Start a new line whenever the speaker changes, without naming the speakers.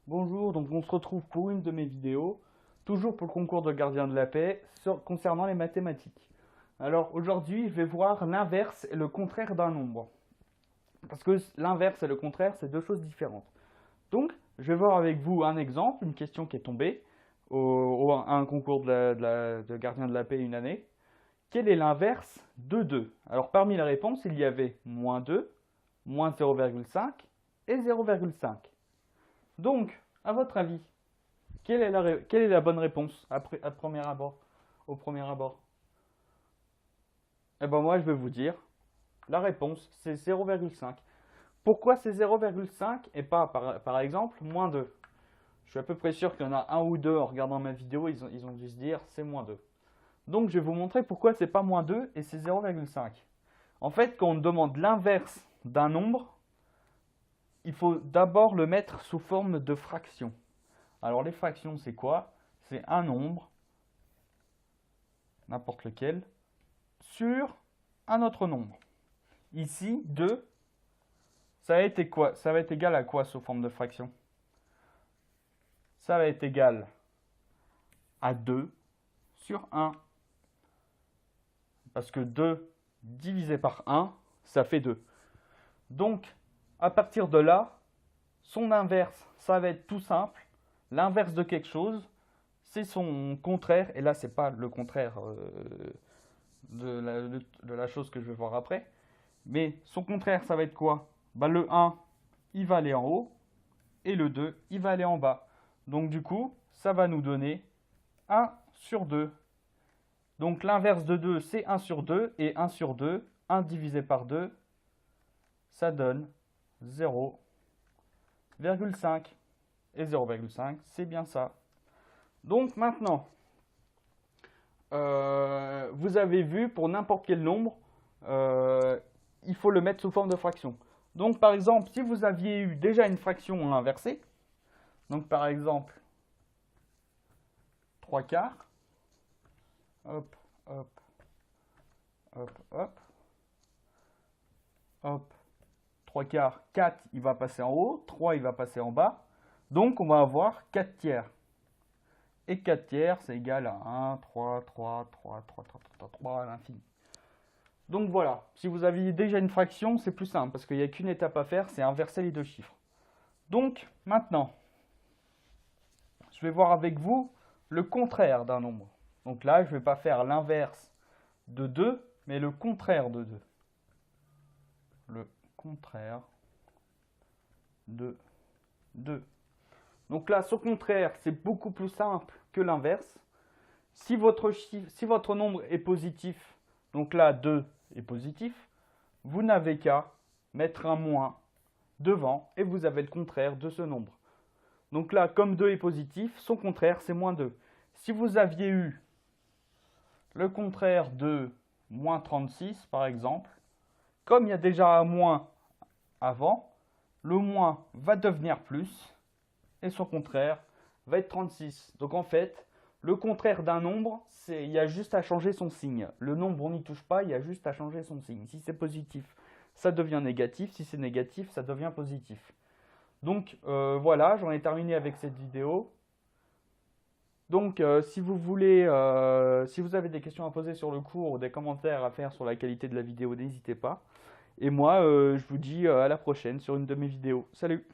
Bonjour, donc on se retrouve pour une de mes vidéos, toujours pour le concours de gardien de la paix, concernant les mathématiques. Alors aujourd'hui, je vais voir l'inverse et le contraire d'un nombre. Parce que l'inverse et le contraire, c'est deux choses différentes. Donc, je vais voir avec vous un exemple, une question qui est tombée à un concours de gardien de la paix une année. Quel est l'inverse de 2? Alors parmi les réponses, il y avait moins 2, moins 0,5 et 0,5. Donc, à votre avis, quelle est la bonne réponse à premier abord, au premier abord? Eh bien moi, je vais vous dire, la réponse, c'est 0,5. Pourquoi c'est 0,5 et pas, par exemple, moins 2? Je suis à peu près sûr qu'il y en a un ou deux en regardant ma vidéo, ils ont dû se dire, c'est moins 2. Donc, je vais vous montrer pourquoi c'est pas moins 2 et c'est 0,5. En fait, quand on demande l'inverse d'un nombre, il faut d'abord le mettre sous forme de fraction. Alors les fractions, c'est quoi? C'est un nombre, n'importe lequel, sur un autre nombre. Ici, 2, ça va être quoi? Ça va être égal à quoi sous forme de fraction? Ça va être égal à 2 sur 1. Parce que 2 divisé par 1, ça fait 2. Donc, à partir de là, son inverse, ça va être tout simple. L'inverse de quelque chose, c'est son contraire. Et là, ce n'est pas le contraire de la chose que je vais voir après. Mais son contraire, ça va être quoi? Le 1, il va aller en haut. Et le 2, il va aller en bas. Donc du coup, ça va nous donner 1 sur 2. Donc l'inverse de 2, c'est 1 sur 2. Et 1 sur 2, 1 divisé par 2, ça donne 0,5. Et 0,5, c'est bien ça. Donc maintenant, vous avez vu, pour n'importe quel nombre, il faut le mettre sous forme de fraction. Donc par exemple, si vous aviez eu déjà une fraction inversée, donc par exemple 3 quarts, hop, hop, hop, hop, hop, 3 quarts, 4 il va passer en haut, 3 il va passer en bas, donc on va avoir 4 tiers. Et 4 tiers, c'est égal à 1, 3, 3, 3, 3, 3, 3, 3 à l'infini. Donc voilà, si vous aviez déjà une fraction, c'est plus simple, parce qu'il n'y a qu'une étape à faire, c'est inverser les deux chiffres. Donc maintenant, je vais voir avec vous le contraire d'un nombre. Donc là, je ne vais pas faire l'inverse de 2, mais le contraire de 2. Le contraire de 2. Donc là, ce contraire, c'est beaucoup plus simple que l'inverse. Si votre nombre est positif, donc là 2 est positif, vous n'avez qu'à mettre un moins devant et vous avez le contraire de ce nombre. Donc là, comme 2 est positif, son contraire c'est moins 2. Si vous aviez eu le contraire de moins 36 par exemple, comme il y a déjà un moins avant, le moins va devenir plus et son contraire va être 36. Donc en fait, le contraire d'un nombre, il y a juste à changer son signe. Le nombre, on n'y touche pas, il y a juste à changer son signe. Si c'est positif, ça devient négatif. Si c'est négatif, ça devient positif. Donc voilà, j'en ai terminé avec cette vidéo. Donc si vous avez des questions à poser sur le cours ou des commentaires à faire sur la qualité de la vidéo, n'hésitez pas. Et moi, je vous dis à la prochaine sur une de mes vidéos. Salut!